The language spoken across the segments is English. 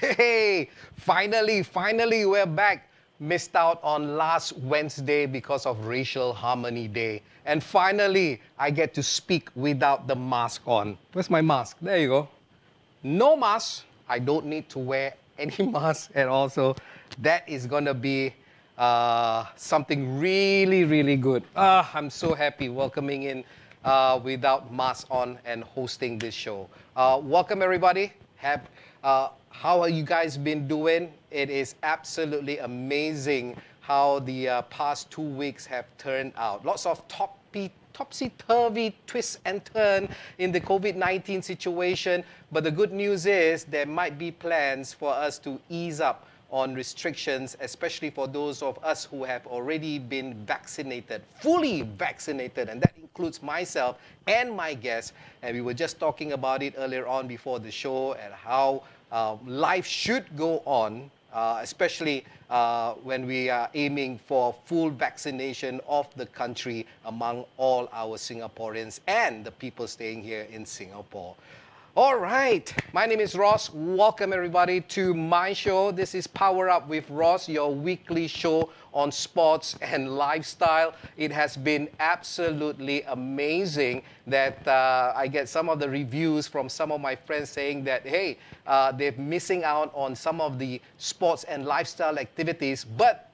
Hey, finally, we're back. Missed out on last Wednesday because of Racial Harmony Day. And finally, I get to speak without the mask on. Where's my mask? There you go. No mask. I don't need to wear any mask at all. So that is going to be something really good. I'm so happy welcoming in without mask on and hosting this show. Welcome, everybody. How are you guys been doing? It is absolutely amazing how the past 2 weeks have turned out. Lots of topsy-turvy twists and turn in the COVID-19 situation. But the good news is there might be plans for us to ease up on restrictions, especially for those of us who have already been vaccinated, fully vaccinated, and that includes myself and my guests. And we were just talking about it earlier on before the show and how life should go on, especially when we are aiming for full vaccination of the country among all our Singaporeans and the people staying here in Singapore. All right, my name is Ross. Welcome everybody to my show. This is Power Up with Ross, your weekly show on sports and lifestyle. It has been absolutely amazing that I get some of the reviews from some of my friends saying that, hey, they're missing out on some of the sports and lifestyle activities, but,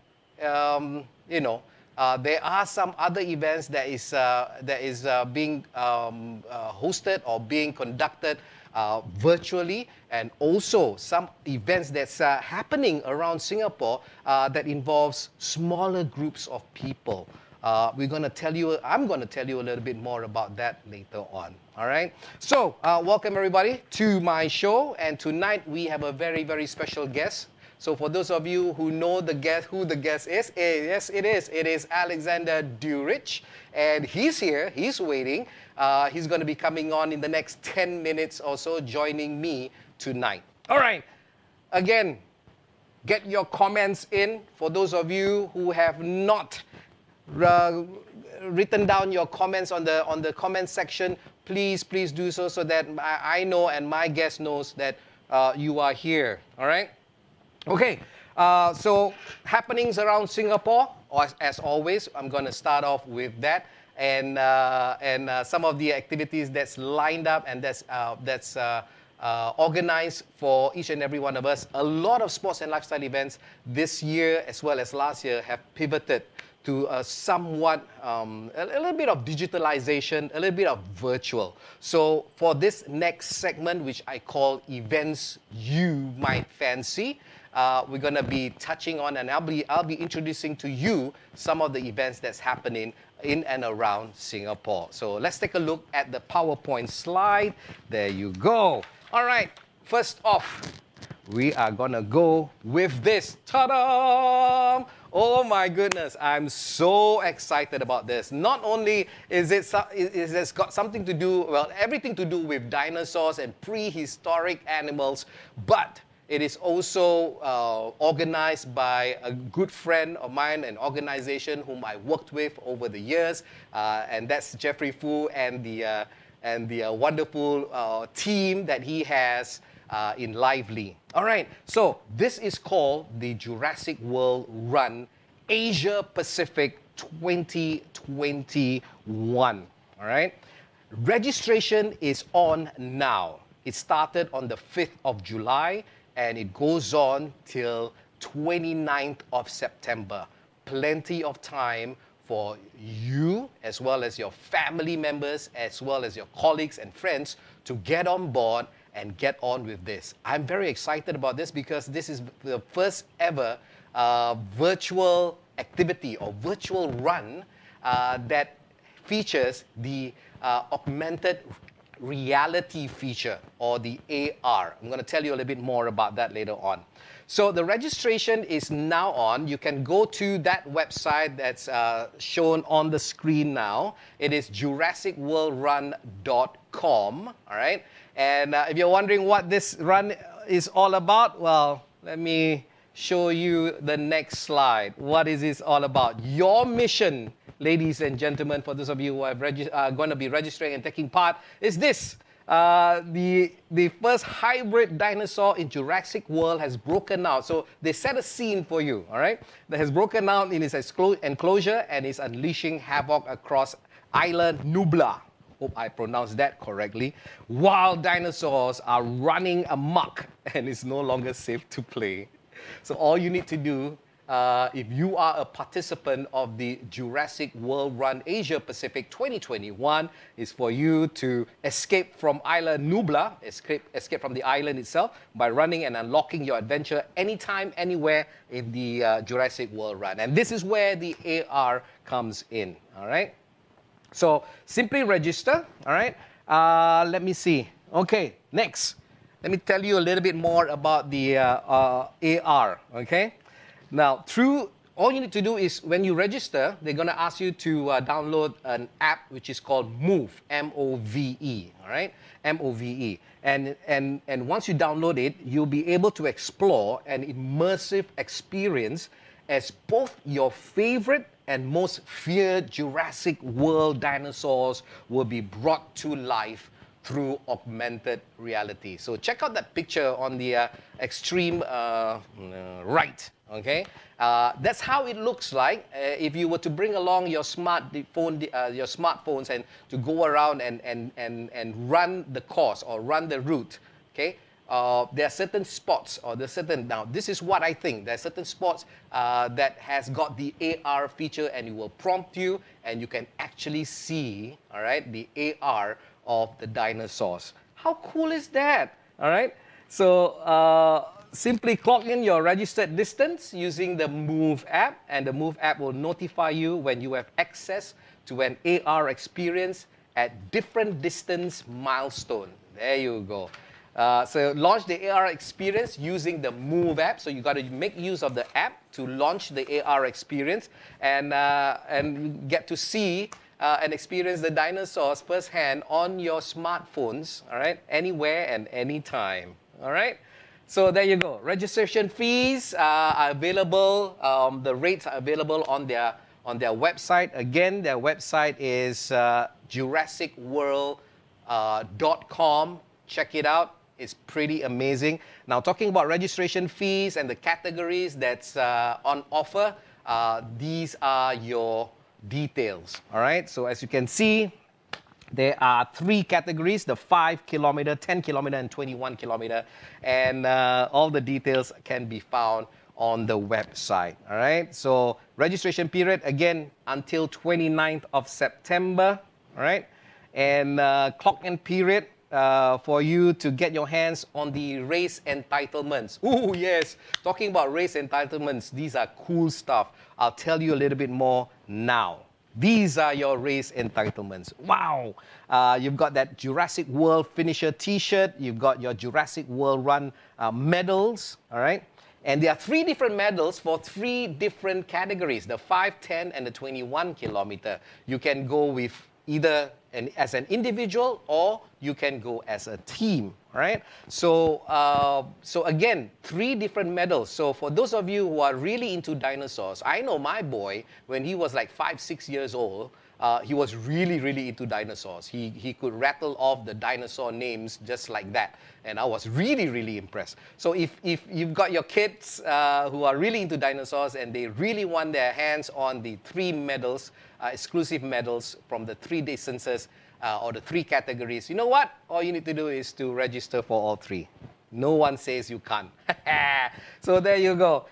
there are some other events that is being hosted or being conducted virtually, and also some events that's happening around Singapore that involves smaller groups of people. I'm going to tell you a little bit more about that later on. All right. So welcome everybody to my show, and tonight we have a very special guest. So for those of you who know who the guest is, yes, it is. It is Alexander Durich, and he's here. He's waiting. He's going to be coming on in the next 10 minutes or so, joining me tonight. All right. Again, get your comments in. For those of you who have not written down your comments on the comment section, please do so that I know and my guest knows that you are here. All right. Okay, so happenings around Singapore, as always, I'm going to start off with that, and some of the activities that's lined up and that's organized for each and every one of us. A lot of sports and lifestyle events this year as well as last year have pivoted to somewhat, a little bit of digitalization, a little bit of virtual. So for this next segment, which I call Events You Might Fancy, we're going to be touching on, and I'll be introducing to you some of the events that's happening in and around Singapore. So let's take a look at the PowerPoint slide. There you go. All right, first off, we are going to go with this. Ta-da! Oh my goodness, I'm so excited about this. Not only is it's got something to do, well, everything to do with dinosaurs and prehistoric animals, but it is also organized by a good friend of mine, an organization whom I worked with over the years, and that's Jeffrey Fu and the wonderful team that he has in Lively. All right, so this is called the Jurassic World Run Asia Pacific 2021. All right, registration is on now. It started on the 5th of July. And it goes on till 29th of September. Plenty of time for you, as well as your family members, as well as your colleagues and friends, to get on board and get on with this. I'm very excited about this because this is the first ever virtual activity or virtual run that features the augmented reality feature, or the AR. I'm going to tell you a little bit more about that later on. So the registration is now on. You can go to that website that's shown on the screen now. It is JurassicWorldRun.com. All right. And if you're wondering what this run is all about, well, let me show you the next slide. What is this all about? Your mission, ladies and gentlemen, for those of you who are going to be registering and taking part, is this. the first hybrid dinosaur in Jurassic World has broken out. So they set a scene for you, all right? That has broken out in its enclosure and is unleashing havoc across Island Nublar. Hope I pronounced that correctly. Wild dinosaurs are running amok and it's no longer safe to play. So all you need to do, if you are a participant of the Jurassic World Run Asia Pacific 2021, is for you to escape from Island Nublar, escape from the island itself by running and unlocking your adventure anytime, anywhere in the Jurassic World Run. And this is where the AR comes in, all right? So simply register, all right? Let me see. Okay, next. Let me tell you a little bit more about the AR, okay? Now, all you need to do is when you register, they're going to ask you to download an app which is called Move, M-O-V-E, all right? M-O-V-E. And once you download it, you'll be able to explore an immersive experience as both your favorite and most feared Jurassic World dinosaurs will be brought to life through augmented reality. So check out that picture on the extreme right, okay? That's how it looks like if you were to bring along your smartphones and to go around and run the course or run the route, okay? There are certain spots, now this is what I think, there are certain spots that has got the AR feature and it will prompt you and you can actually see, all right, the AR of the dinosaurs. How cool is that, all right? So simply clock in your registered distance using the Move app, and the Move app will notify you when you have access to an AR experience at different distance milestone. There you go. So launch the AR experience using the Move app. So you got to make use of the app to launch the AR experience and get to see and experience the dinosaurs firsthand on your smartphones, all right, anywhere and anytime, all right? So there you go. Registration fees are available. The rates are available on their website. Again, their website is JurassicWorld.com. Check it out. It's pretty amazing. Now, talking about registration fees and the categories that's on offer, these are your details, all right? So as you can see, there are 3 categories, the 5 kilometer, 10 kilometer, and 21 kilometer. And all the details can be found on the website, all right? So registration period, again, until 29th of September, all right? And clock-in period for you to get your hands on the race entitlements. Ooh, yes, talking about race entitlements, these are cool stuff. I'll tell you a little bit more now. These are your race entitlements. Wow! You've got that Jurassic World finisher t-shirt. You've got your Jurassic World Run medals, all right? And there are 3 different medals for 3 different categories, the 5, 10, and the 21 kilometer. You can go with either as an individual or you can go as a team, right? So, so again, 3 different medals. So for those of you who are really into dinosaurs, I know my boy, when he was like 5, 6 years old, he was really, really into dinosaurs. He could rattle off the dinosaur names just like that. And I was really, really impressed. So if you've got your kids who are really into dinosaurs and they really want their hands on the 3 medals, exclusive medals from the 3 distances or the 3 categories, you know what? All you need to do is to register for all 3. No one says you can't. So there you go.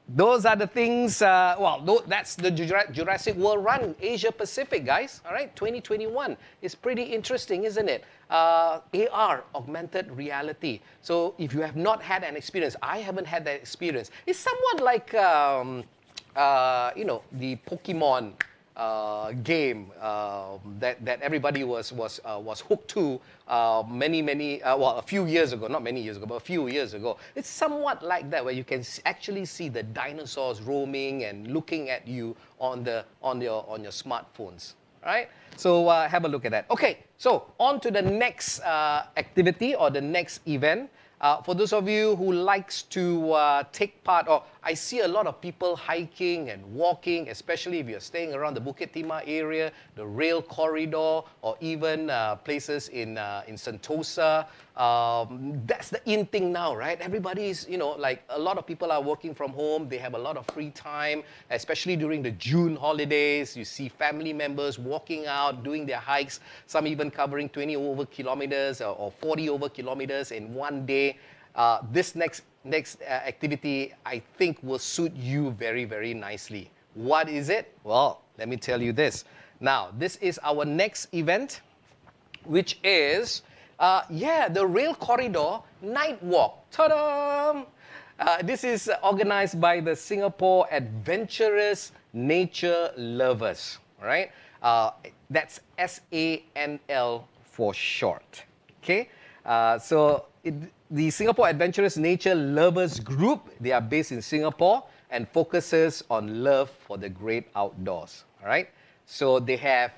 Those are the things, that's the Jurassic World Run Asia Pacific, guys, all right, 2021. It's pretty interesting, isn't it? AR, augmented reality. So if you have not had an experience, I haven't had that experience. It's somewhat like, the Pokemon game that everybody was hooked to a few years ago, not many years ago, but a few years ago. It's somewhat like that, where you can actually see the dinosaurs roaming and looking at you on your smartphones. Right? So have a look at that. Okay, so on to the next activity or the next event. For those of you who likes to take part, or I see a lot of people hiking and walking, especially if you're staying around the Bukit Timah area, the rail corridor, or even places in Sentosa. That's the in thing now, right? Everybody's, like a lot of people are working from home. They have a lot of free time, especially during the June holidays. You see family members walking out, doing their hikes, some even covering 20 over kilometers or 40 over kilometers in one day. This next activity, I think, will suit you very, very nicely. What is it? Well, let me tell you this. Now, this is our next event, which is, the Rail Corridor Night Walk. Ta-da! This is organized by the Singapore Adventurous Nature Lovers, right? That's SANL for short, okay? The Singapore Adventurous Nature Lovers Group, they are based in Singapore and focuses on love for the great outdoors, all right? So they have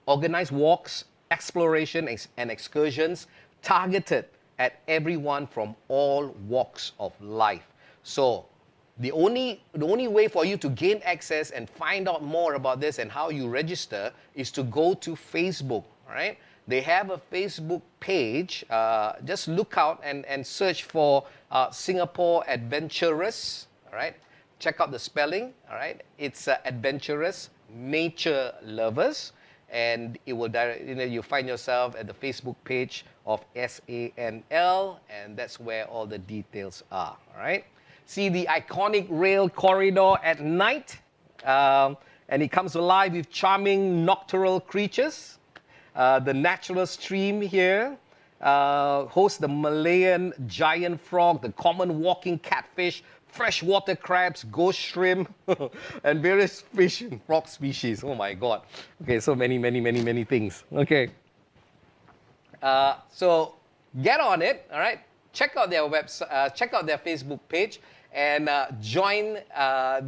organized walks, exploration and excursions targeted at everyone from all walks of life. So the only way for you to gain access and find out more about this and how you register is to go to Facebook, all right? They have a Facebook page. Just look out and search for Singapore Adventurous, all right? Check out the spelling, all right? It's Adventurous Nature Lovers, and it will you find yourself at the Facebook page of SANL, and that's where all the details are, all right? See the iconic rail corridor at night, and it comes alive with charming nocturnal creatures. The natural stream here hosts the Malayan giant frog, the common walking catfish, freshwater crabs, ghost shrimp, and various fish and frog species. Oh my God. Okay, so many things. Okay. So get on it, all right? Check out their website, check out their Facebook page, and join I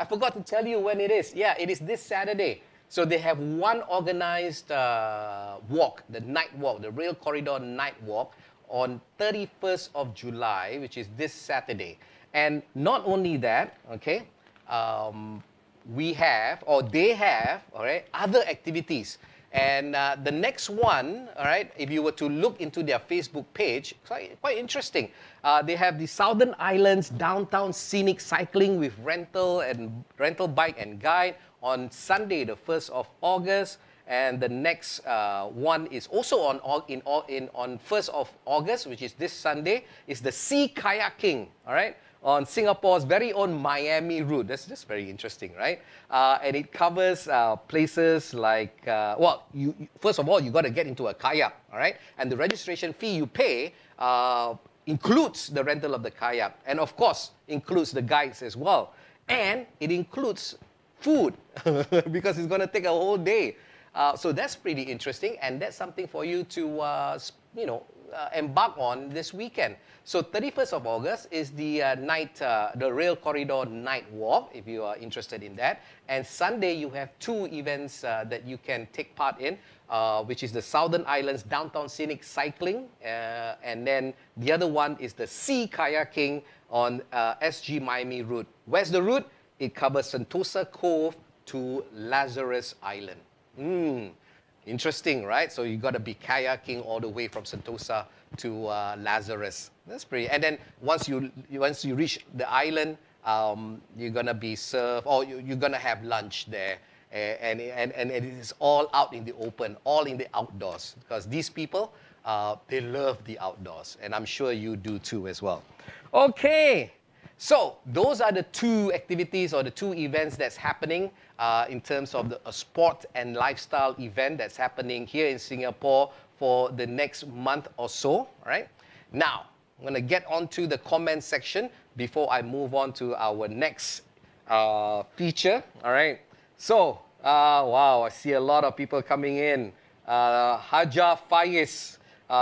forgot to tell you when it is. Yeah, it is this Saturday. So they have one organized walk, the night walk, the Rail Corridor Night Walk on 31st of July, which is this Saturday. And not only that, okay, they have, all right, other activities. And the next one, all right, if you were to look into their Facebook page, quite interesting. They have the Southern Islands Downtown Scenic Cycling with rental bike and guide on Sunday, the 1st of August. And the next one is also on 1st of August, which is this Sunday, is the sea kayaking, all right, on Singapore's very own Miami route. That's just very interesting, right? And it covers places like, first of all, you got to get into a kayak, all right? And the registration fee you pay includes the rental of the kayak, and of course, includes the guides as well. And it includes food, because it's going to take a whole day. So that's pretty interesting, and that's something for you to, embark on this weekend. So 31st of August is the the Rail Corridor Night Walk, if you are interested in that. And Sunday, you have two events that you can take part in, which is the Southern Islands Downtown Scenic Cycling, and then the other one is the sea kayaking on SG Miami route. Where's the route? It covers Sentosa Cove to Lazarus Island. Interesting, right? So you got to be kayaking all the way from Sentosa to Lazarus. That's pretty. And then once you reach the island, you're gonna be served, or you're gonna have lunch there, and it is all out in the open, all in the outdoors, because these people they love the outdoors, and I'm sure you do too as well. Okay. So those are the two activities or the two events that's happening in terms of a sport and lifestyle event that's happening here in Singapore for the next month or so, right? Now, I'm going to get on to the comment section before I move on to our next feature, all right? So, wow, I see a lot of people coming in. Haja Faiz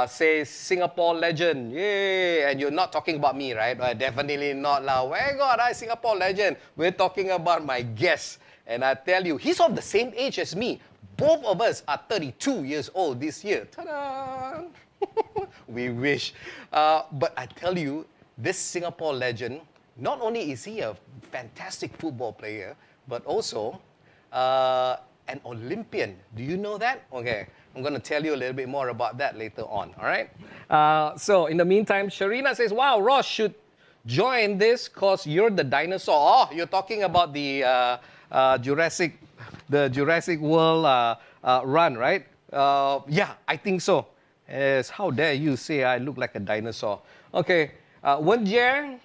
says, Singapore legend, yay! And you're not talking about me, right? Definitely not lah. Where God, Singapore legend? We're talking about my guest. And I tell you, he's of the same age as me. Both of us are 32 years old this year. Ta-da! We wish. But I tell you, this Singapore legend, not only is he a fantastic football player, but also an Olympian. Do you know that? Okay, I'm going to tell you a little bit more about that later on, all right? So in the meantime, Sharina says, wow, Ross should join this because you're the dinosaur. Oh, you're talking about the Jurassic World run, right? Yeah, I think so. Yes, how dare you say I look like a dinosaur? Okay, Wen Jie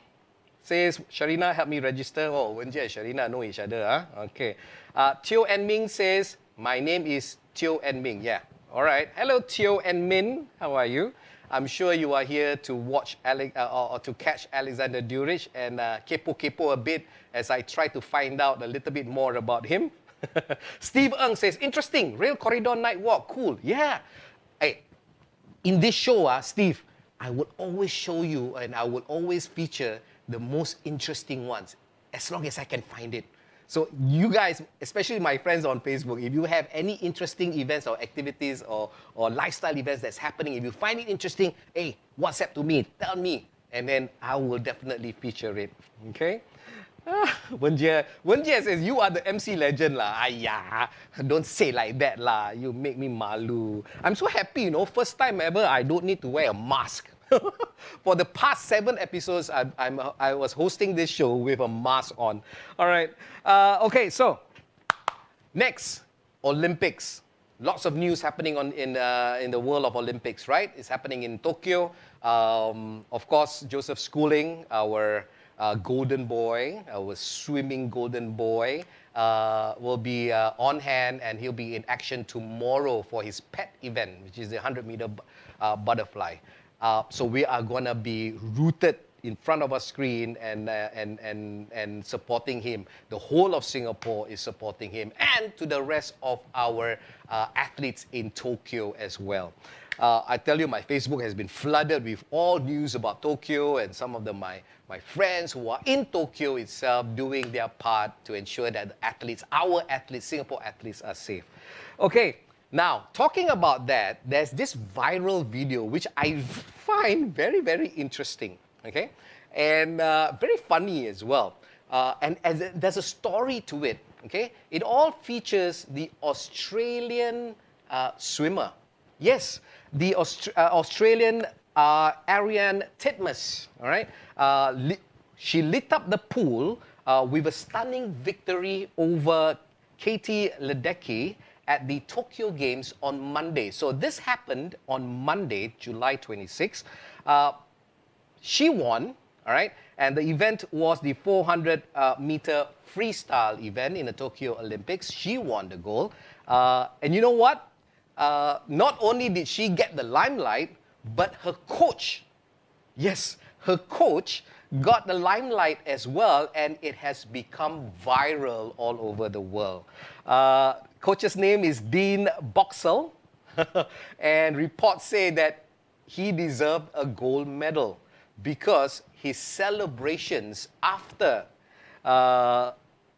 says, Sharina, help me register. Oh, Wen Jie and Sharina know each other, huh? Okay. Teo and Ming says, my name is Teo and Ming. Yeah, all right. Hello, Teo and Min. How are you? I'm sure you are here to watch or to catch Alexander Durich and kepo a bit as I try to find out a little bit more about him. Steve Ng says, interesting, Rail Corridor Night Walk, cool. Yeah. Hey, in this show, Steve, I will always show you and I will always feature the most interesting ones, as long as I can find it. So you guys, especially my friends on Facebook, if you have any interesting events or activities or lifestyle events that's happening, if you find it interesting, hey, WhatsApp to me, tell me, and then I will definitely feature it, okay? Wen Jie says, you are the MC legend lah. Ayah, don't say like that lah. You make me malu. I'm so happy, you know, first time ever I don't need to wear a mask. For the past 7 episodes, I was hosting this show with a mask on. All right. Okay, so next, Olympics. Lots of news happening in the world of Olympics, right? It's happening in Tokyo. Of course, Joseph Schooling, our golden boy, our swimming golden boy, will be on hand, and he'll be in action tomorrow for his pet event, which is the 100-meter butterfly. So we are gonna be rooted in front of a screen and supporting him. The whole of Singapore is supporting him, and to the rest of our athletes in Tokyo as well. I tell you, my Facebook has been flooded with all news about Tokyo, and some of them my friends who are in Tokyo itself doing their part to ensure that the athletes, our athletes, Singapore athletes, are safe. Okay. Now, talking about that, there's this viral video which I find very, very interesting, okay? And very funny as well. And there's a story to it, okay? It all features the Australian swimmer. Yes, the Australian Ariane Titmus, all right? She lit up the pool with a stunning victory over Katie Ledecky at the Tokyo Games on Monday. So this happened on Monday, July 26. She won, all right? And the event was the 400-meter freestyle event in the Tokyo Olympics. She won the gold. And you know what? Not only did she get the limelight, but her coach, yes, her coach got the limelight as well, and it has become viral all over the world. Coach's name is Dean Boxall, and reports say that he deserved a gold medal because his celebrations after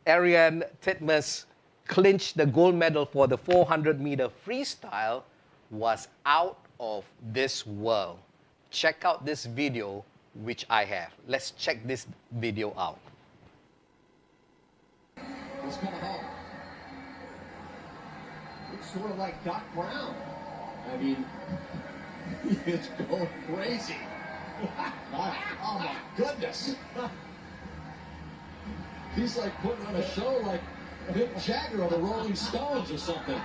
Ariane Titmus clinched the gold medal for the 400-meter freestyle was out of this world. Check out this video which I have. Let's check this video out. He's coming home. It's sort of like Doc Brown. I mean, it's going crazy. Oh my goodness. He's like putting on a show like Mick Jagger or the Rolling Stones or something.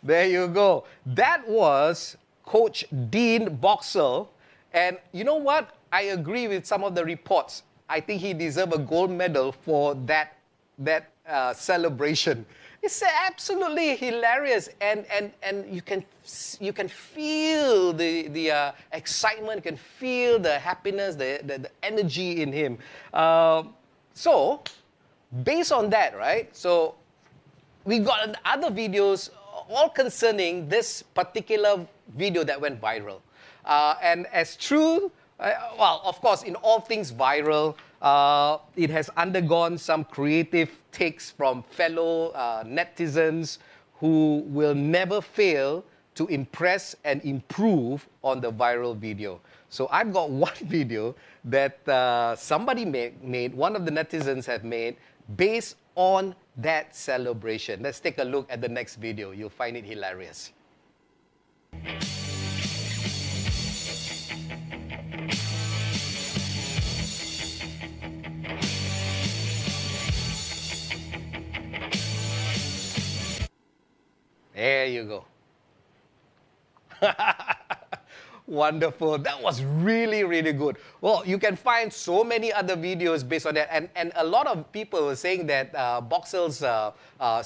There you go. That was Coach Dean Boxall. And you know what? I agree with some of the reports. I think he deserved a gold medal for that celebration. It's absolutely hilarious, and you can feel the excitement, you can feel the happiness, the energy in him. So, based on that, right? So, we got other videos all concerning this particular video that went viral. And as true, well, of course, in all things viral, it has undergone some creative takes from fellow netizens who will never fail to impress and improve on the viral video. So I've got one video that somebody made, one of the netizens have made, based on that celebration. Let's take a look at the next video. You'll find it hilarious. There you go. Wonderful. That was really, really good. Well, you can find so many other videos based on that. And a lot of people were saying that Boxall's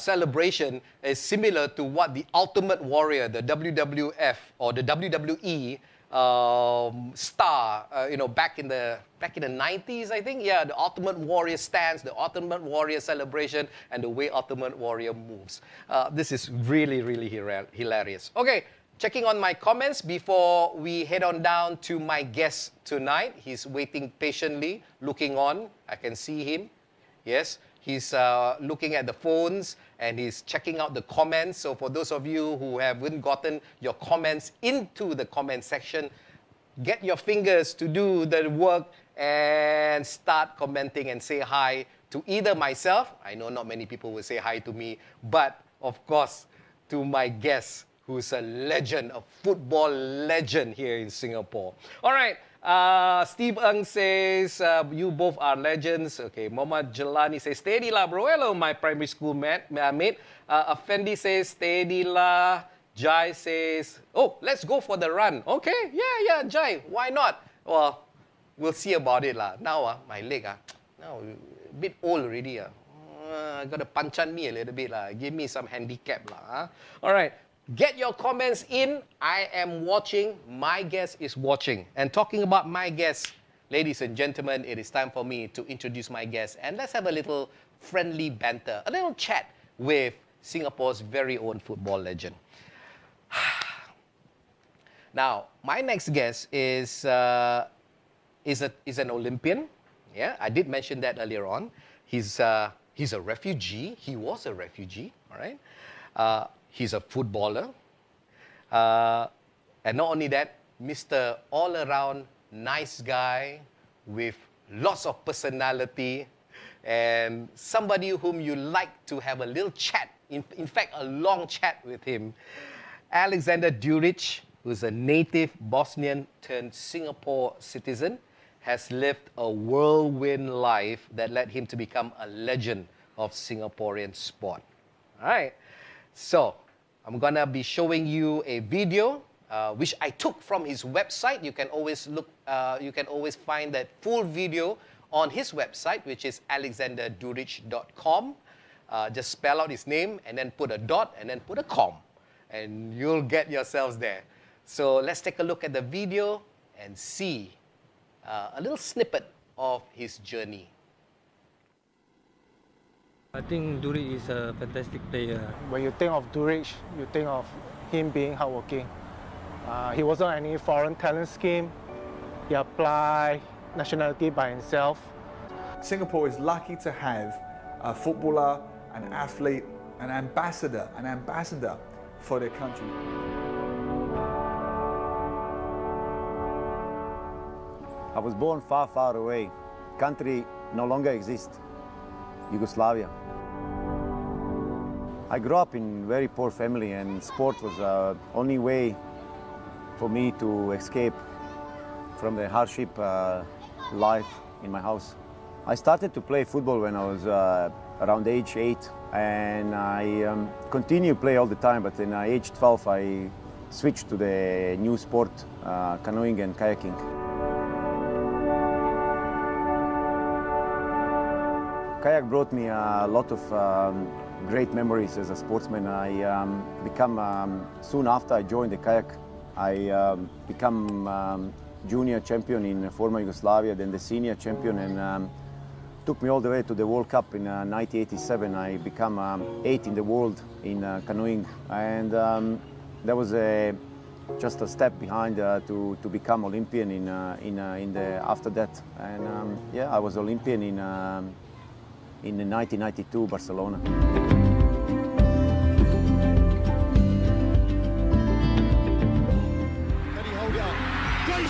celebration is similar to what the Ultimate Warrior, the WWF or the WWE star, back in the 90s, I think. Yeah, the Ultimate Warrior stance, the Ultimate Warrior celebration, and the way Ultimate Warrior moves. This is really, really hilarious. Okay. Checking on my comments before we head on down to my guest tonight. He's waiting patiently, looking on. I can see him. Yes, he's looking at the phones and he's checking out the comments. So for those of you who haven't gotten your comments into the comment section, get your fingers to do the work and start commenting and say hi to either myself. I know not many people will say hi to me, but of course to my guest, who's a legend, a football legend here in Singapore. All right, Steve Ng says, you both are legends. Okay, Mohammad Jelani says, steady lah bro. Hello, my primary school mate. Effendi says, steady lah. Jai says, oh, let's go for the run. Okay, yeah, Jai, why not? Well, we'll see about it lah. Now, my leg, now a bit old already. Got to punch on me a little bit lah. Give me some handicap lah. All right. Get your comments in. I am watching. My guest is watching. And talking about my guest, ladies and gentlemen, it is time for me to introduce my guest. And let's have a little friendly banter, a little chat with Singapore's very own football legend. Now, my next guest is an Olympian. Yeah, I did mention that earlier on. He's a refugee. He was a refugee, all right? He's a footballer. And not only that, Mr. All-Around nice guy with lots of personality and somebody whom you like to have a little chat, in fact, a long chat with him. Alexander Duric, who's a native Bosnian turned Singapore citizen, has lived a whirlwind life that led him to become a legend of Singaporean sport. All right. So, I'm gonna be showing you a video which I took from his website. You can always find that full video on his website, which is alexanderduric.com. Just spell out his name and then put a dot and then put a com, and you'll get yourselves there. So let's take a look at the video and see a little snippet of his journey. I think Duric is a fantastic player. When you think of Duric, you think of him being hardworking. He wasn't any foreign talent scheme. He applied nationality by himself. Singapore is lucky to have a footballer, an athlete, an ambassador for their country. I was born far, far away. Country no longer exists. Yugoslavia. I grew up in a very poor family, and sport was the only way for me to escape from the hardship life in my house. I started to play football when I was around age 8, and I continue to play all the time, but in age 12 I switched to the new sport, canoeing and kayaking. Kayak brought me a lot of great memories as a sportsman. I soon after I joined the kayak, I become junior champion in former Yugoslavia, then the senior champion, and took me all the way to the World Cup in 1987. I become 8th in the world in canoeing, and that was just a step behind to become Olympian after that. And yeah, I was Olympian in 1992 Barcelona.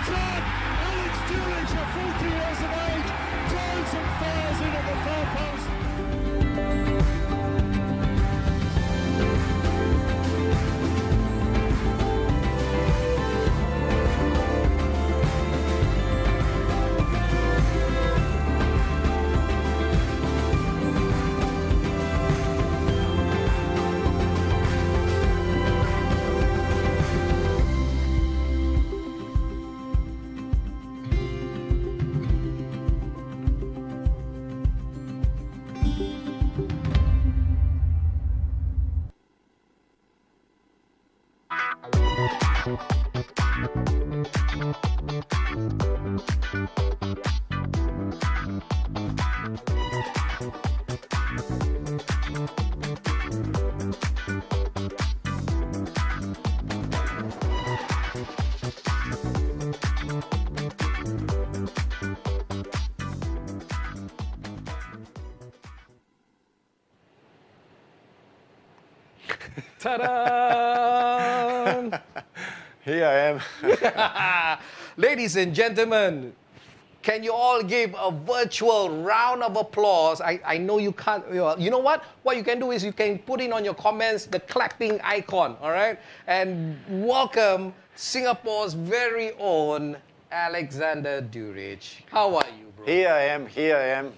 time. Alex Dulwich at 40 years of age drives and fires in at the far post. Ta-da! Here I am. Ladies and gentlemen, can you all give a virtual round of applause? I know you can't. You know what? What you can do is you can put in on your comments the clapping icon, all right? And welcome Singapore's very own Alexander Duric. How are you, bro? Here I am.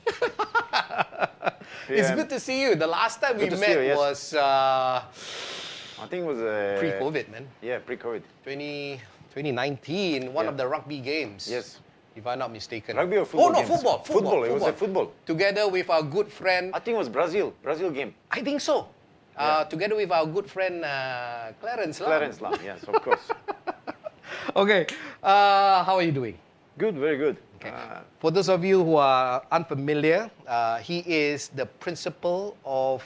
It's good to see you. The last time we Good to met see you, yes. was I think it was pre-COVID, man. Yeah, pre-COVID. 2019, one Yeah. of the rugby games. Yes. If I'm not mistaken. Rugby or football? Oh, no, games? football. Football. It was a football. Together with our good friend, I think it was Brazil game. I think so. Yeah. Together with our good friend Clarence Lam. Clarence Lam, yes, of course. Okay, how are you doing? Good, very good. Okay. For those of you who are unfamiliar, he is the principal of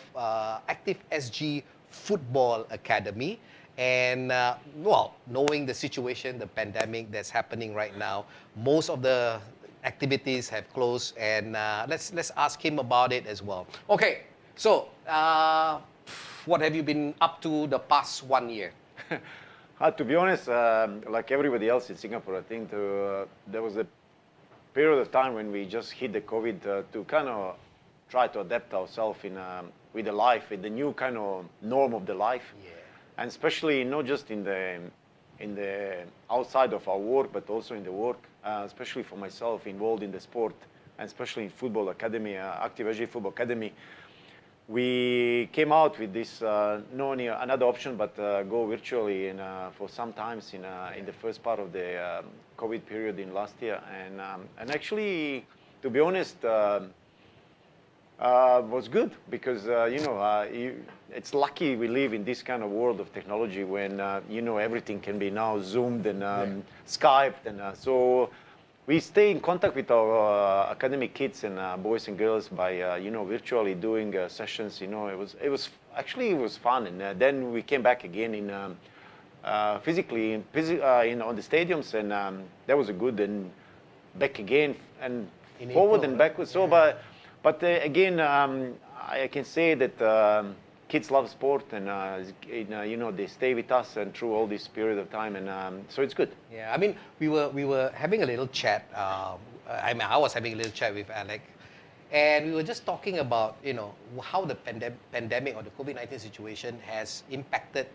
Active SG Football Academy. And well, knowing the situation, the pandemic that's happening right now, most of the activities have closed, and let's ask him about it as well. Okay, so what have you been up to the past 1 year? To be honest, like everybody else in Singapore, I think there was a period of time when we just hit the COVID to kind of try to adapt ourselves with the life, with the new kind of norm of the life. Yeah. And especially not just in the outside of our work, but also in the work, especially for myself involved in the sport, and especially in football academy, Active SG Football Academy. We came out with this no another option but go virtually for some times in the first part of the COVID period in last year, and actually, to be honest, was good because it's lucky we live in this kind of world of technology when everything can be now zoomed and Skyped, and so we stay in contact with our academic kids and boys and girls by virtually doing sessions. It was fun, and then we came back again in physically on the stadiums, and that was a good, and back again and In forward April, and backwards. So, but again, I can say that kids love sport, and they stay with us and through all this period of time, and so it's good. Yeah, I mean, we were having a little chat. I was having a little chat with Alec, and we were just talking about how the pandemic or the COVID-19 situation has impacted,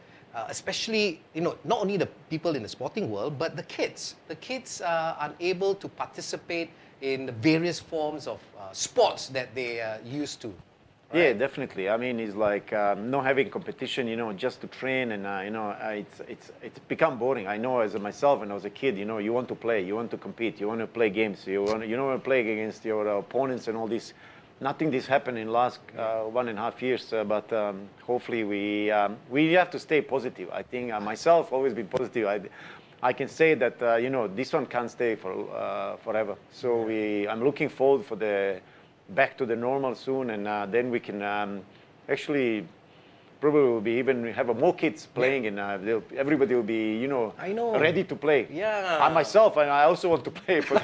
especially not only the people in the sporting world, but the kids. The kids are unable to participate in the various forms of sports that they are used to. Right? Yeah, definitely. I mean, it's like not having competition, just to train, and it's become boring. I know as myself when I was a kid, you want to play, you want to compete, you want to play games, you want to play against your opponents and all this. Nothing this happened in the last 1.5 years, but hopefully we have to stay positive. I think myself always been positive. I can say that this one can't stay for forever. So I'm looking forward for the back to the normal soon, and then we can actually probably will be even have more kids playing, and everybody will be I know. ready to play. Yeah. I myself, and I also want to play for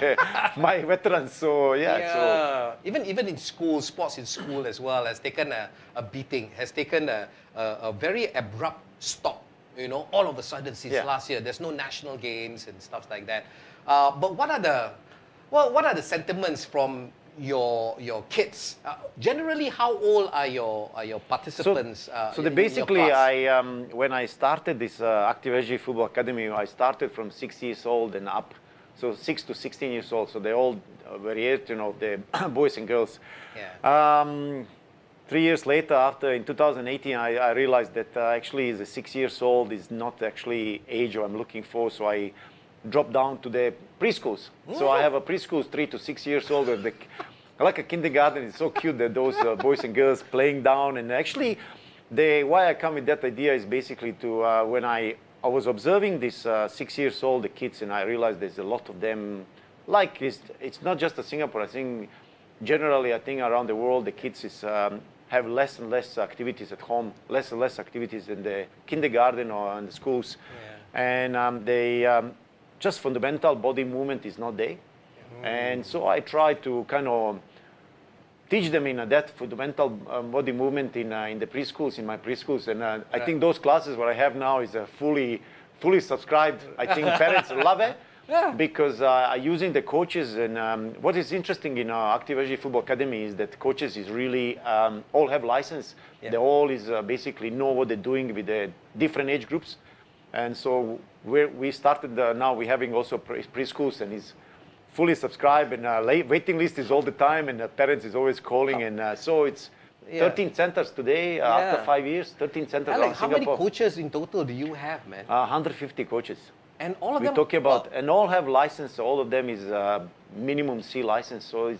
my veterans. So yeah. Even in school, sports in school as well has taken a beating, has taken a very abrupt stop. All of a sudden since last year, there's no national games and stuff like that. But what are the sentiments from your kids? Generally, how old are your participants? So in basically, your class? when I started this Active SG Football Academy, I started from 6 years old and up. So 6 to 16 years old. So they're all varied, the boys and girls. Yeah. 3 years later, in 2018, I realized that actually the 6 years old is not actually age I'm looking for. So I dropped down to the preschools. So I have a preschool 3 to 6 years old. Like a kindergarten. It's so cute that those boys and girls playing down. And actually, why I come with that idea is basically to when I was observing these 6 years old the kids, and I realized there's a lot of them. Like it's not just a Singapore. I think generally, around the world, the kids have less and less activities at home, less and less activities in the kindergarten or in the schools, and they just fundamental body movement is not there. And so I try to kind of teach them in that fundamental body movement in the preschools, in my preschools, and I think those classes what I have now is fully subscribed. I think parents love it. Yeah. Because using the coaches, and what is interesting in our Active SG Football Academy is that coaches is really all have license. Yeah. They all is basically know what they're doing with the different age groups, and so we started now we're having also preschools, and is fully subscribed, and waiting list is all the time, and parents is always calling, and so it's 13 centers today after 5 years. 13 centers around how Singapore. many coaches in total do you have, man? 150 coaches. And all of We're them talking about, and all have license. All of them is minimum C license. So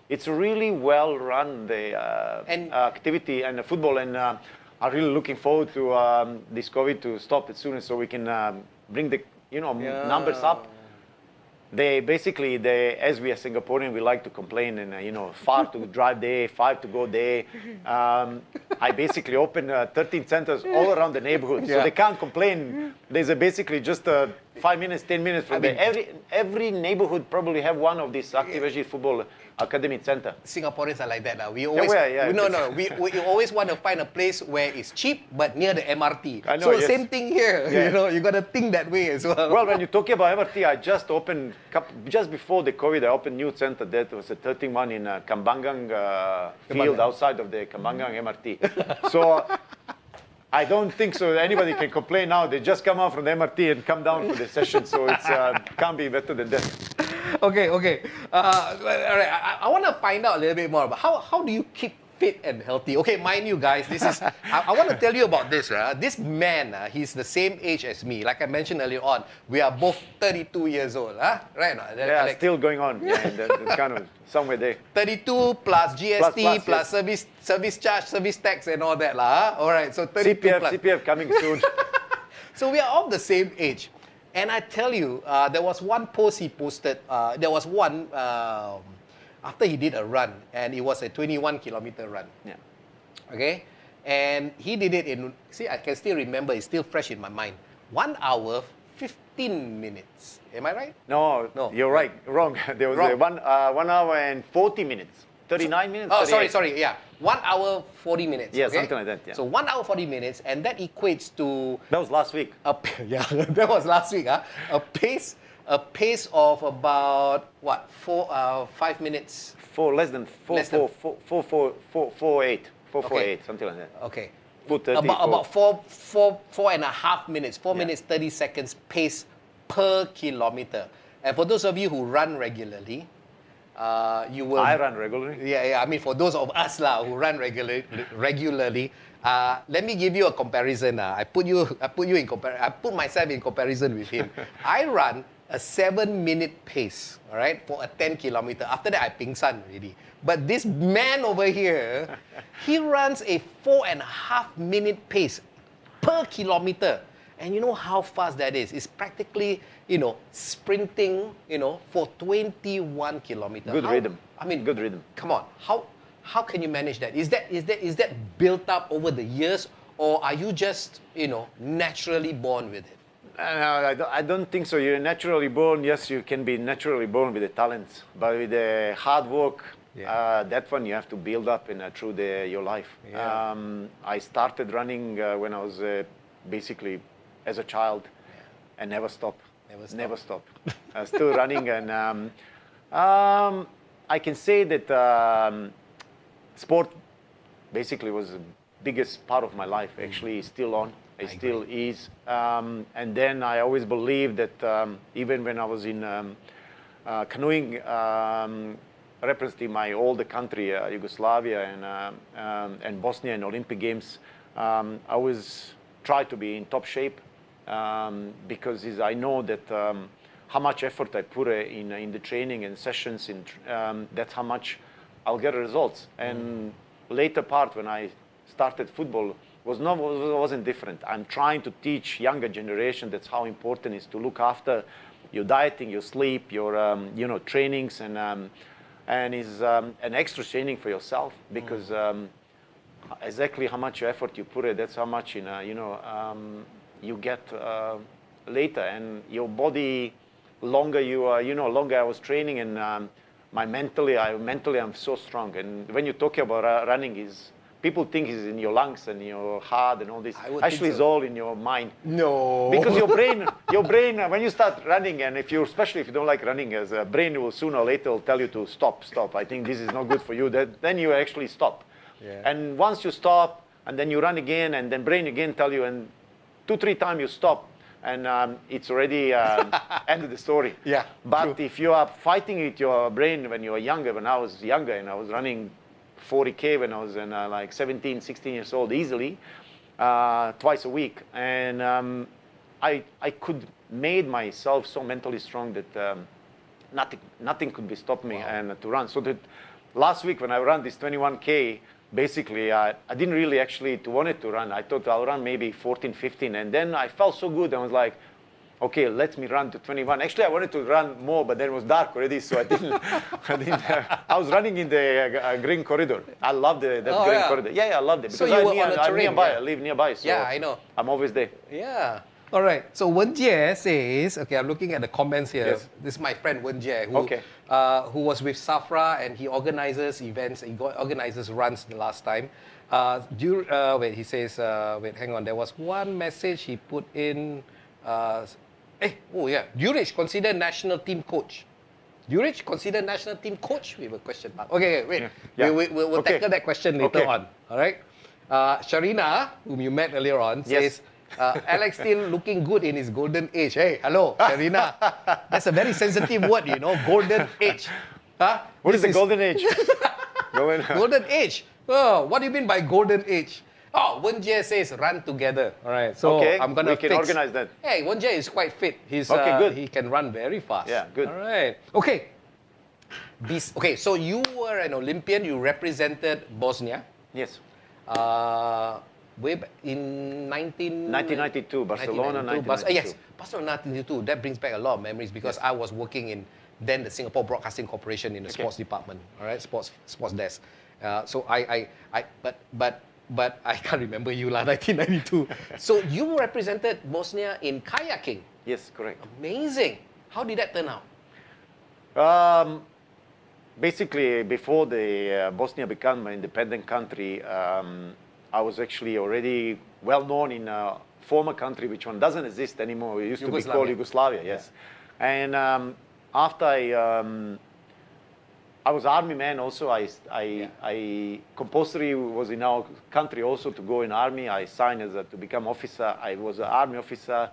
it's really well run the activity and the football. And I'm really looking forward to this COVID to stop as soon as so we can bring the numbers up. They basically, as we are Singaporean, we like to complain and far to drive there, 5 to go there. I basically open 13 centers all around the neighborhood, so they can't complain. There's basically just 5 minutes, 10 minutes from there. Every neighborhood probably have one of these Active SG Football Academy center. Singaporeans are like that. We always we always want to find a place where it's cheap but near the MRT. I know, so same thing here. You got to think that way as well. Well, when you talk about MRT, I just opened just before the COVID. I opened new center. That was a 13-1 in Kambangang field outside of the Kambangang MRT. So I don't think so. Anybody can complain now. They just come out from the MRT and come down for the session. So it's can't be better than that. Okay. All right. I want to find out a little bit more about how do you keep fit and healthy. Okay, mind you guys, this is I want to tell you about this. This man, he's the same age as me. Like I mentioned earlier on, we are both 32 years old. Right? Yeah, like, still going on. Yeah, kind of somewhere there. 32 plus GST plus service charge, service tax, and all that, All right, so 32 plus. CPF coming soon. So we are all the same age. And I tell you, there was one post he posted. There was one after he did a run, and it was a 21-kilometer run. Yeah. Okay? And he did it in, I can still remember, it's still fresh in my mind. 1 hour, 15 minutes. Am I right? No, you're right. Wrong. There was Wrong. 1 hour and 40 minutes. 39 minutes? Oh, sorry, yeah. 1 hour, 40 minutes. Yeah, okay? something like that, yeah. So 1 hour, 40 minutes, and that equates to... That was last week. That was last week. A pace of about, 5 minutes? Less than 448, something like that. Okay. 4:30. About 4.5 minutes, 4 minutes, 30 seconds pace per kilometer. And for those of you who run regularly, you will... I run regularly. Yeah. I mean, for those of us who run regularly, let me give you a comparison. I put myself in comparison with him. I run a 7-minute pace, all right, for a 10-kilometer. After that, I pingsan already. But this man over here, he runs a 4.5-minute pace per kilometer. And you know how fast that is? It's practically, sprinting, for 21 kilometers. Good rhythm. I mean, good rhythm. Come on, how can you manage that? Is that built up over the years, or are you just, naturally born with it? I don't think so. You're naturally born. Yes, you can be naturally born with the talents, but with the hard work, that one you have to build up through your life. Yeah. I started running when I was basically as a child, and never stopped. Never stop. Still running, and I can say that sport basically was the biggest part of my life. Actually, it's still on. It still is. And then I always believed that even when I was in canoeing, representing my older country, Yugoslavia and Bosnia in Olympic Games, I always tried to be in top shape because I know that how much effort I put in the training and sessions, that's how much I'll get results. And later part when I started football wasn't different. I'm trying to teach younger generation that's how important it is to look after your dieting, your sleep, your trainings, and is an extra training for yourself because exactly how much effort you put it, that's how much you get later, and your body longer longer I was training, and mentally I'm so strong. And when you talk about running, people think it's in your lungs and your heart and all this. Actually, it's all in your mind. No. Because your brain, when you start running, and especially if you don't like running, as a brain will sooner or later will tell you to stop. I think this is not good for you. Then you actually stop. Yeah. And once you stop, and then you run again, and then brain again tell you, and 2-3 times you stop, and it's already end of the story. Yeah. But true. if you are fighting with your brain when you are younger, when I was younger and I was running 40K when I was like 17, 16 years old easily, twice a week. And I could made myself so mentally strong that nothing could be stop me and to run. So that last week when I ran this 21K, basically I didn't really actually wanted to run. I thought I'll run maybe 14, 15. And then I felt so good. I was like, okay, let me run to 21. Actually, I wanted to run more, but then it was dark already, so I didn't. I was running in the green corridor. I love that green corridor. Yeah, I loved it. So because you were on the terrain, nearby. yeah. I live nearby, so Yeah, I know. I'm always there. Yeah. All right. So Wen Jie says, okay, I'm looking at the comments here. Yes. This is my friend Wen Jie, who was with Safra, and he organizes events. He organizes runs the last time. He says, hang on. There was one message he put in. Juric considered national team coach. Juric considered national team coach? We have a question mark. Okay, wait. Yeah. We'll tackle that question later on. All right. Sharina, whom you met earlier on, says, Alex still looking good in his golden age. Hey, hello, Sharina. That's a very sensitive word, golden age. What is the golden age? Golden age. Oh, what do you mean by golden age? Oh, Wen Jie says run together. All right, so I'm gonna we can organize that. Hey, Wen Jie is quite fit. Good. He can run very fast. Yeah, good. All right. Okay. So you were an Olympian. You represented Bosnia. Yes. In 1992, Barcelona 1992. Yes, Barcelona 1992. That brings back a lot of memories because I was working in the Singapore Broadcasting Corporation in the sports department. All right, sports desk. But I can't remember you, 1992. So you represented Bosnia in kayaking. Yes, correct. Amazing. How did that turn out? Basically, before the Bosnia became an independent country, I was actually already well known in a former country, which one doesn't exist anymore. It used to be called Yugoslavia, yes. Yeah. And after I was army man also. I compulsory was in our country also to go in army. I signed to become officer. I was an army officer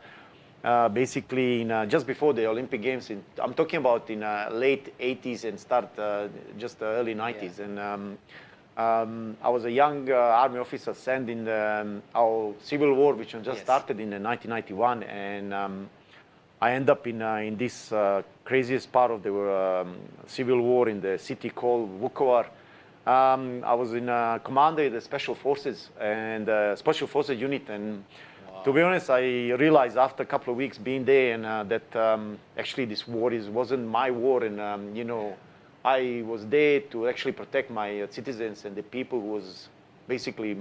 basically just before the Olympic Games. I'm talking about in late 80s and start just the early 90s. Yeah. And I was a young army officer sent in our civil war, which just started in 1991. And I end up in this craziest part of the civil war in the city called Vukovar. I was in commander of the Special Forces and Special Forces unit. And to be honest, I realized after a couple of weeks being there and that actually this war wasn't my war. And, I was there to actually protect my citizens and the people who was basically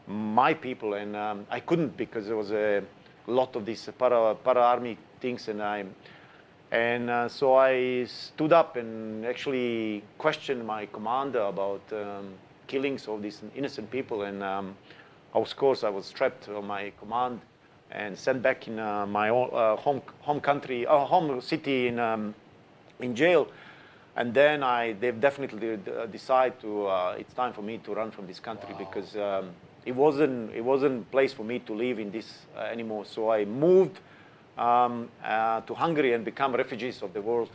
my people. And I couldn't because there was a lot of these para-army things, and so I stood up and actually questioned my commander about killings of these innocent people, and of course I was trapped on my command, and sent back in my own, home city in jail. And then they've definitely decided to it's time for me to run from this country because it wasn't place for me to live in this anymore. So I moved to Hungary and become refugees of the world.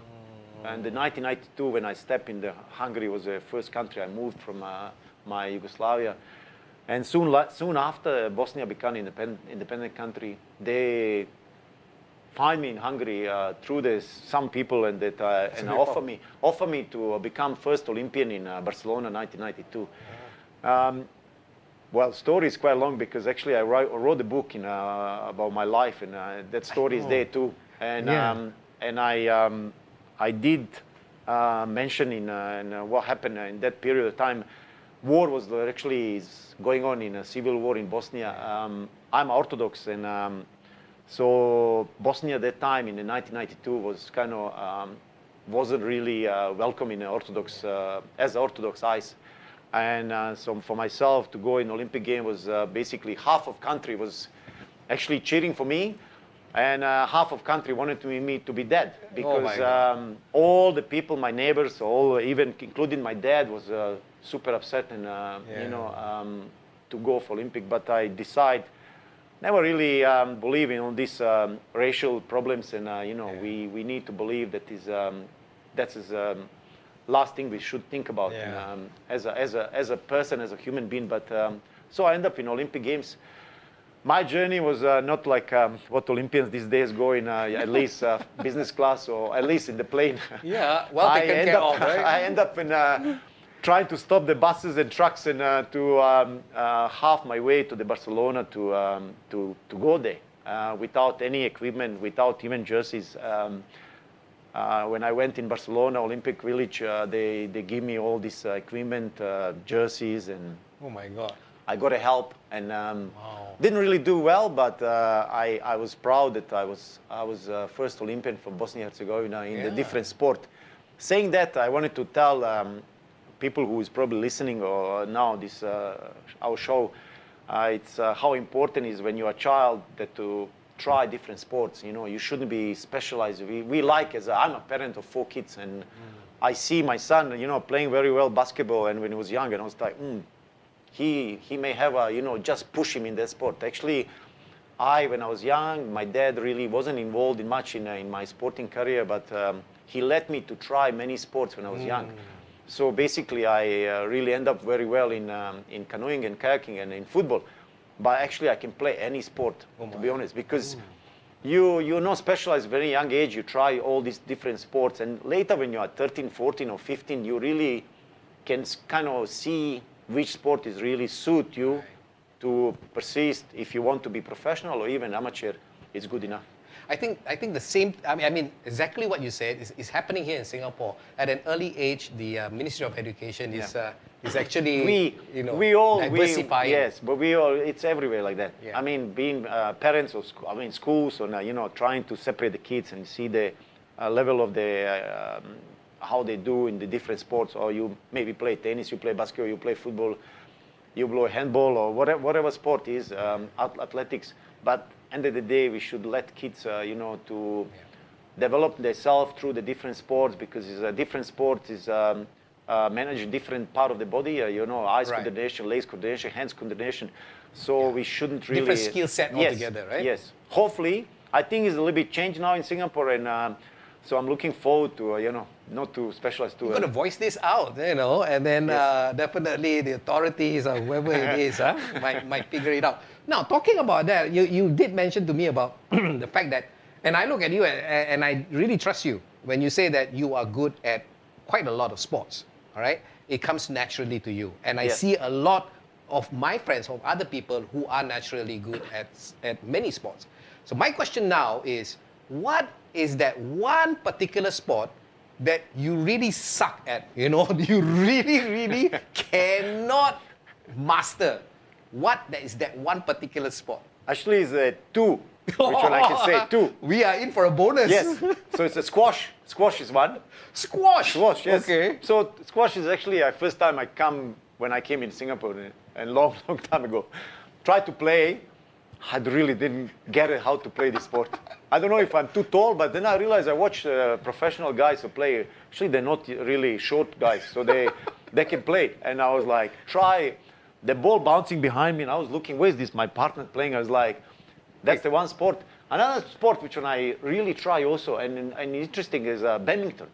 And in 1992, when I stepped in Hungary, was the first country I moved from my Yugoslavia. And soon after Bosnia became independent country, they find me in Hungary through some people and offer me to become first Olympian in Barcelona 1992. Well, story is quite long because actually I wrote a book about my life, and that story is there too. And I did mention in what happened in that period of time. War was actually going on in a civil war in Bosnia. I'm Orthodox, and so Bosnia at that time in 1992 was kind of wasn't really welcome in Orthodox as Orthodox eyes. And so for myself to go in Olympic game was basically half of country was actually cheering for me, and half of country wanted me to be dead because all the people, my neighbors, even including my dad, was super upset and to go for Olympic. But I never really believe in all these racial problems, and we need to believe that that's last thing we should think about as a person, as a human being. But so I end up in Olympic Games. My journey was not like what Olympians these days go in at least business class or at least in the plane. Yeah, well taken care of, right? I end up in trying to stop the buses and trucks and to half my way to the Barcelona to go there without any equipment, without even jerseys. When I went in Barcelona Olympic Village, they give me all this equipment, jerseys, and oh my God, I got a help, and didn't really do well, but I was proud that I was first Olympian from Bosnia and Herzegovina in the different sport. Saying that, I wanted to tell people who is probably listening or now this our show, it's how important is when you're a child that to try different sports. You shouldn't be specialized. We like, I'm a parent of 4 kids, and I see my son, playing very well basketball, and when he was young, and I was like, he may have just push him in that sport. Actually, when I was young, my dad really wasn't involved in much in my sporting career, but he let me to try many sports when I was young. So basically, I really end up very well in canoeing and kayaking and in football. But actually, I can play any sport, to be honest, because you're not specialized very young age. You try all these different sports, and later when you are 13, 14, or 15, you really can kind of see which sport is really suit you to persist. If you want to be professional or even amateur, it's good enough. I think the same. I mean, exactly what you said is happening here in Singapore. At an early age, the Ministry of Education is actually diversifying. Yes, but it's everywhere like that. Yeah. I mean, being parents or schools, or trying to separate the kids and see the level of the how they do in the different sports. Or you maybe play tennis, you play basketball, you play football, you play handball, or whatever sport is, athletics. But end of the day, we should let kids, to develop themselves through the different sports, because it's a different sport is manage different part of the body. Eyes coordination, legs coordination, hands coordination. So we shouldn't really different skill set altogether, right? Yes. Hopefully, I think it's a little bit changed now in Singapore, and so I'm looking forward to not to specialize to. You're going to voice this out, and then definitely the authorities or whoever it is might figure it out. Now, talking about that, you did mention to me about the fact that, and I look at you and I really trust you when you say that you are good at quite a lot of sports, all right? It comes naturally to you. And I see a lot of my friends, of other people who are naturally good at many sports. So my question now is, what is that one particular sport that you really suck at, you really, really cannot master? What is that one particular sport? Actually, it's 2, which one I can say 2. We are in for a bonus. Yes. So it's a squash. Squash is one. Squash? Squash, yes. Okay. So squash is actually the first time when I came in Singapore, and long time ago. Tried to play, I really didn't get it how to play this sport. I don't know if I'm too tall, but then I realized I watch professional guys who play. Actually, they're not really short guys, so they can play. And I was like, try the ball bouncing behind me, and I was looking, where's this my partner playing? I was like, that's the one sport. Another sport which one I really try also, and interesting is badminton.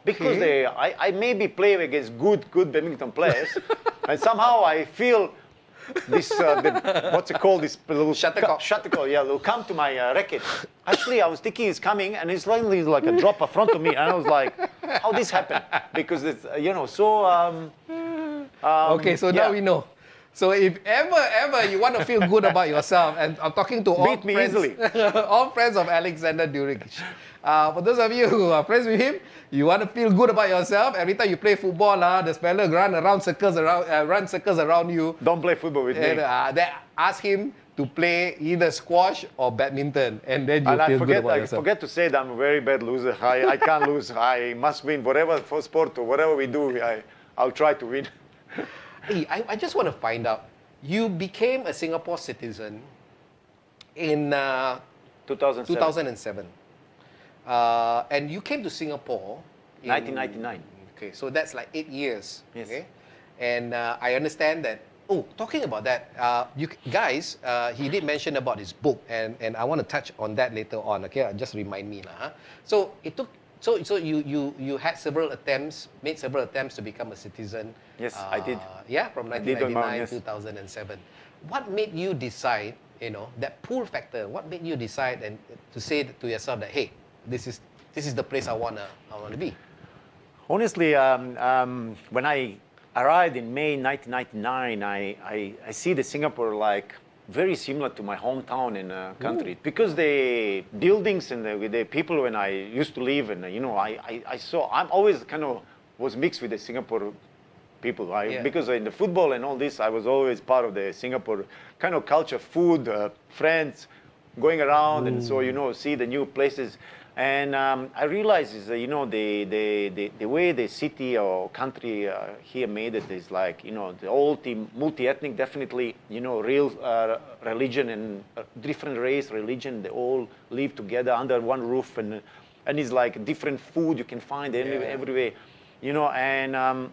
Because I maybe play against good badminton players, and somehow I feel this, what's it called, this little shuttlecock, yeah, will come to my racket. Actually, I was thinking it's coming, and it's suddenly like a drop in front of me, and I was like, how this happened? Because it's, so... Okay, so now we know. So if ever you want to feel good about yourself, and I'm talking to all Beat me friends, easily. all friends of Alexander Duric. For those of you who are friends with him, you want to feel good about yourself. Every time you play football, the speller run circles around you. Don't play football with me. They ask him to play either squash or badminton, and then you feel good about yourself. I forget to say that I'm a very bad loser. I can't lose. I must win. Whatever for sport or whatever we do, I'll try to win. Hey, I just want to find out. You became a Singapore citizen in 2007. And you came to Singapore in 1999. Okay, so that's like 8 years. Yes. Okay, and I understand that. Oh, talking about that, you guys, he did mention about his book, and I want to touch on that later on. Okay, just remind me lah. So it took. So you had made several attempts to become a citizen. Yes, I did. Yeah, from I did 1999 yes. 2007. What made you decide? That pull factor. What made you decide and to say to yourself that, hey, this is the place I wanna be? Honestly, when I arrived in May 1999, I see the Singapore like very similar to my hometown in country. Ooh. Because the buildings and the people when I used to live, and I saw, I'm always kind of was mixed with the Singapore people. Because in the football and all this, I was always part of the Singapore kind of culture, food, friends, going around, and so see the new places. And I realized is the way the city or country here made it is like the whole team multi-ethnic, definitely real religion and different race, religion, they all live together under one roof, and it's like different food you can find everywhere, and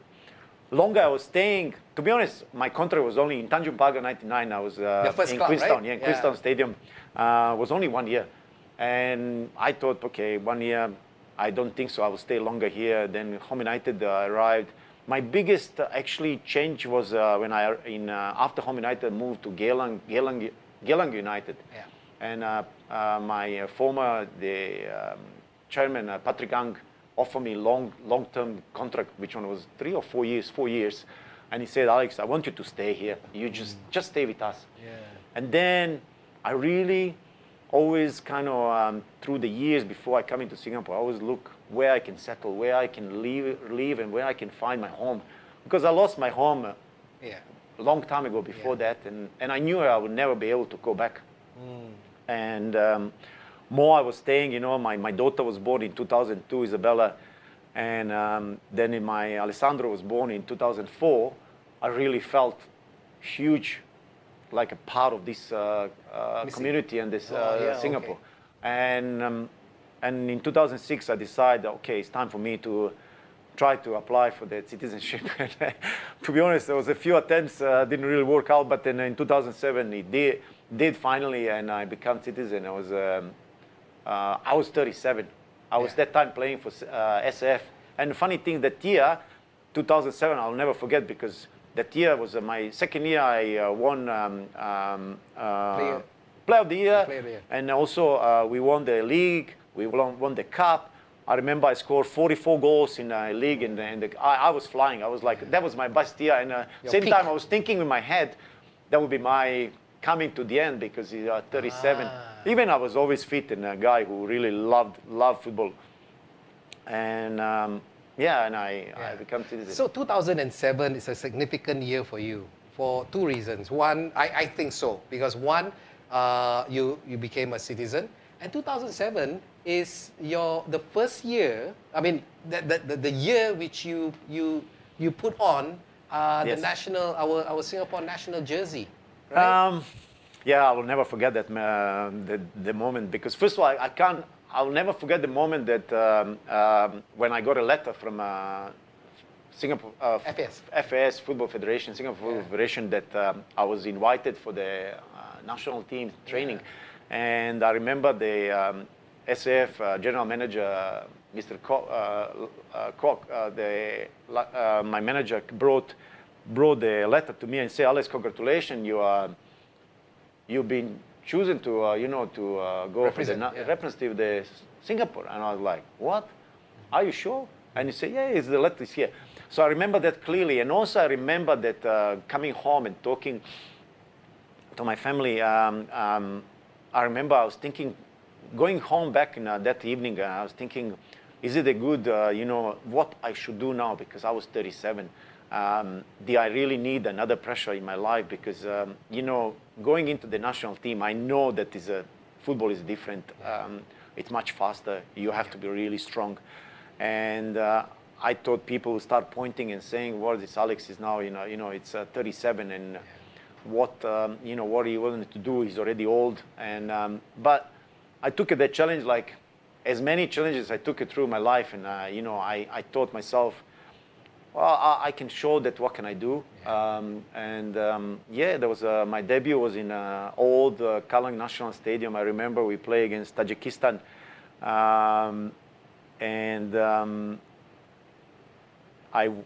longer I was staying. To be honest, my contract was only in Tanjung Pagar 99. I was in Queenstown, right? in Queenstown Stadium. Was only 1 year. And I thought, okay, 1 year, I don't think so. I will stay longer here. Then Home United arrived. My biggest actually change was when after Home United moved to Geylang United. Yeah. And my former chairman Patrick Ang offered me long-term contract, which one was 3 or 4 years. 4 years, and he said, Alex, I want you to stay here. You just stay with us. Yeah. And then I really always kind of through the years before I come into Singapore, I always look where I can settle, where I can live, and where I can find my home, because I lost my home a long time ago before that, and I knew I would never be able to go back. And more I was staying, my daughter was born in 2002, Isabella, and then my Alessandro was born in 2004. I really felt huge, like a part of this community and this Singapore. Okay. And in 2006, I decided, okay, it's time for me to try to apply for the citizenship. To be honest, there was a few attempts, didn't really work out, but then in 2007, it did finally, and I became citizen. I was 37. I was that time playing for SF. And the funny thing, that year, 2007, I'll never forget, because that year was my second year. I won Player of the Year, and also we won the league. We won the cup. I remember I scored 44 goals in the league, and I was flying. I was like, that was my best year. And same time, I was thinking in my head, that would be my coming to the end, because you are 37. Even I was always fit and a guy who really loved football. And and I became citizen. So 2007 is a significant year for you for two reasons. One, I think so, because one, you became a citizen, and 2007 is the first year. I mean, the year which you put on the national, our Singapore national jersey, right? Yeah, I will never forget that the moment, because first of all, I'll never forget the moment that when I got a letter from Singapore FAS Football Federation, Singapore Football Federation, that I was invited for the national team training, and I remember the SAF general manager, Mr. Koch, my manager brought the letter to me and said, "Alex, congratulations, you've been chosen to go for the representative the Singapore." And I was like, "What? Are you sure?" And he said, "Yeah, it's the letter is here." So I remember that clearly, and also I remember that coming home and talking to my family. I remember I was thinking, going home back in that evening, I was thinking, is it a good, what I should do now? Because I was 37. Do I really need another pressure in my life? Because, going into the national team, I know that football is different. It's much faster. You have to be really strong. And I thought people would start pointing and saying, "Well, this Alex is now, it's 37, and what are you willing to do? He's already old." And but I took it that challenge, like as many challenges I took it through my life, and I thought myself, well, I can show that. What can I do? There was my debut was in old Kallang National Stadium. I remember we played against Tajikistan,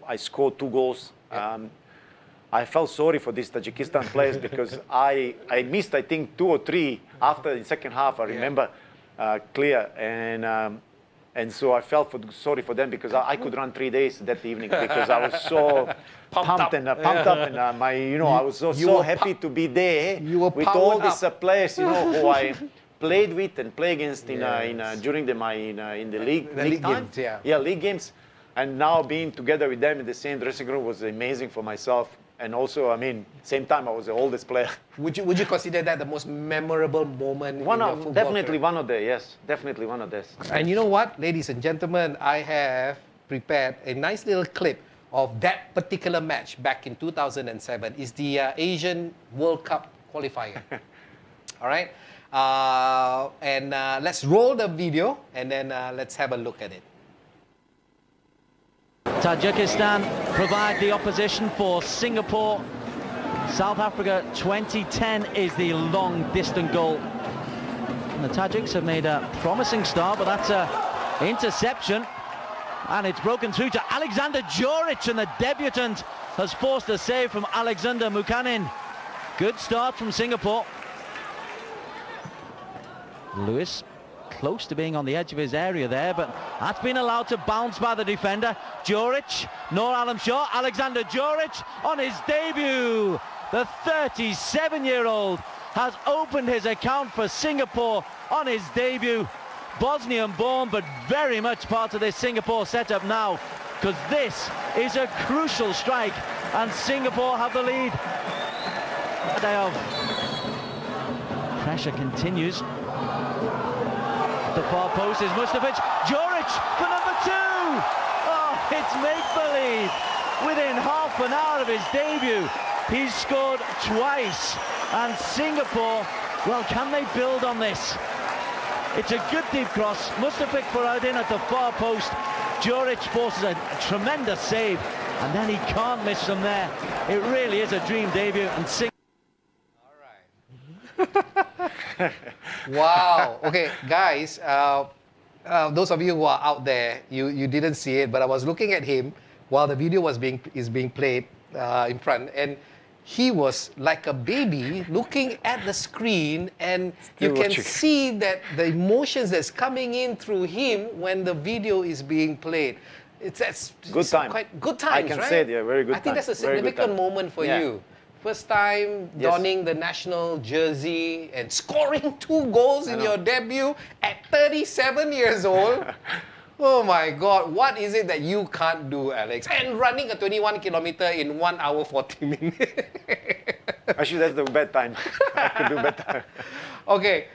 I scored 2 goals. I felt sorry for these Tajikistan players because I missed, I think, 2 or 3 after the second half. I remember clear, and so I felt sorry for them, because I could run 3 days that evening because I was so pumped up, and I was so happy to be there with all these players, who I played with and played against during the league time. Games, league games, and now being together with them in the same dressing room was amazing for myself. And also, same time I was the oldest player. Would you consider that the most memorable moment in your football definitely career? one of the, yes, definitely one of this. And you know what, ladies and gentlemen, I have prepared a nice little clip of that particular match back in 2007. It's the Asian World Cup qualifier. All right? Let's roll the video, and then let's have a look at it. Tajikistan provide the opposition for Singapore. South Africa 2010 is the long-distance goal. And the Tajiks have made a promising start, but that's an interception. And it's broken through to Alexander Djuric, and the debutant has forced a save from Alexander Mukanin. Good start from Singapore. Lewis close to being on the edge of his area there, but that's been allowed to bounce by the defender. Djuric, Noor Alam Shah, Alexander Djuric on his debut. The 37-year-old has opened his account for Singapore on his debut. Bosnian born, but very much part of this Singapore setup now, because this is a crucial strike, and Singapore have the lead. Pressure continues. The far post is Mustafic. Djuric for number 2. Oh, it's make-believe. Within half an hour of his debut, he's scored twice. And Singapore, well, can they build on this? It's a good deep cross. Mustafic for out in at the far post. Djuric forces a tremendous save, and then he can't miss from there. It really is a dream debut, and Wow. Okay, guys, those of you who are out there, you didn't see it, but I was looking at him while the video is being played in front, and he was like a baby looking at the screen, and you can see that the emotions that's coming in through him when the video is being played. It's good time. Quite good times, I can right? say it, yeah, very good. I think that's a significant moment for you. First time donning the national jersey and scoring 2 goals in your debut at 37 years old. Oh my God, what is it that you can't do, Alex? And running a 21 kilometer in 1 hour 40 minutes. Actually, that's the bad time. I could do better. Okay,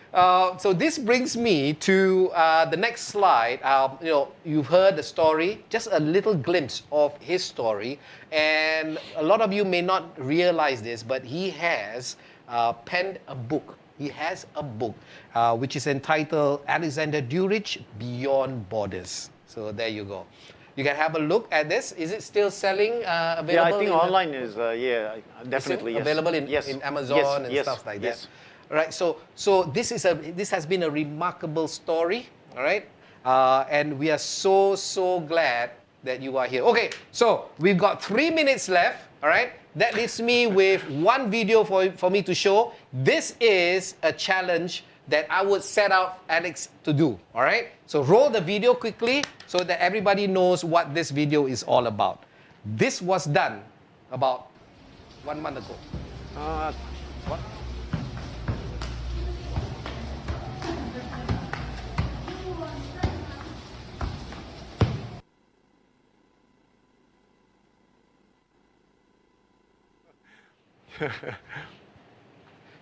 so this brings me to the next slide. You've heard the story, just a little glimpse of his story, and a lot of you may not realize this, but he has penned a book. He has a book which is entitled Alexander Durich Beyond Borders. So there you go. You can have a look at this. Is it still selling? Available? Yeah, I think online is, definitely, yes. Available in Amazon and yes, stuff like yes. that. All right, so this has been a remarkable story, all right? And we are so glad that you are here. Okay, so we've got 3 minutes left, all right? That leaves me with one video for me to show. This is a challenge that I would set out Alex to do, all right? So roll the video quickly so that everybody knows what this video is all about. This was done about 1 month ago. What?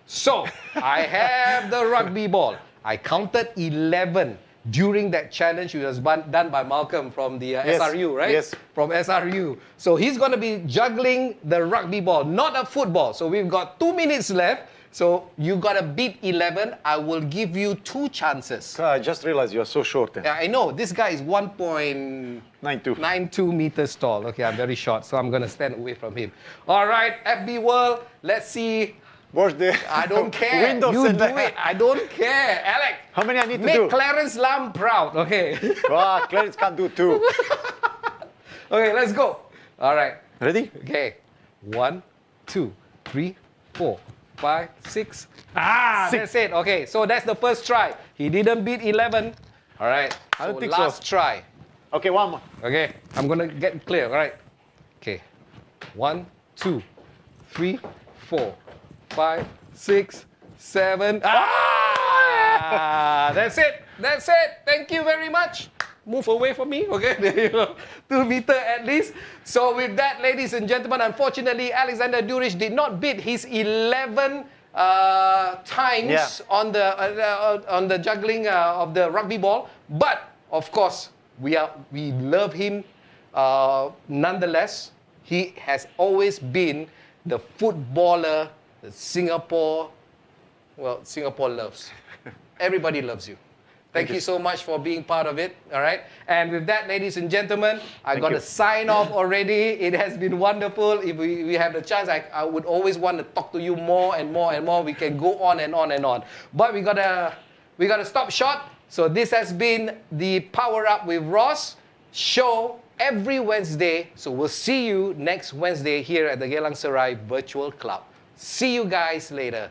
So, I have the rugby ball. I counted 11 during that challenge. It was done by Malcolm from the SRU, right? Yes. From SRU. So, he's going to be juggling the rugby ball, not a football. So, we've got 2 minutes left. So, you got to beat 11. I will give you 2 chances. I just realized you are so short. Yeah, I know. This guy is 1.92 meters tall. Okay, I'm very short, so I'm going to stand away from him. All right, FB World, let's see. What's the I don't care. Windows You and do that. it. I don't care. Alec. How many I need to Make do? Clarence Lam proud. Okay. Clarence can't do 2. Okay, let's go. All right. Ready? Okay. 1, 2, 3, 4, 5, 6. That's it. Okay, so that's the first try. He didn't beat 11. All right. I don't so think so. last try. Okay, one more. Okay, I'm gonna get clear. All right. Okay. 1, 2, 3, 4, 5, 6, 7. That's it. That's it. Thank you very much. Move away from me. Okay, there you go. 2 meters at least. So with that, ladies and gentlemen, unfortunately, Alexander Durich did not beat his 11 times on the juggling of the rugby ball. But of course, we love him nonetheless. He has always been the footballer that Singapore loves. Everybody loves you. Thank you so much for being part of it, all right? And with that, ladies and gentlemen, I got to sign off already. It has been wonderful. If we have the chance, I would always want to talk to you more and more and more. We can go on and on and on. But we gotta stop short. So this has been the Power Up with Ross show every Wednesday. So we'll see you next Wednesday here at the Geylang Serai Virtual Club. See you guys later.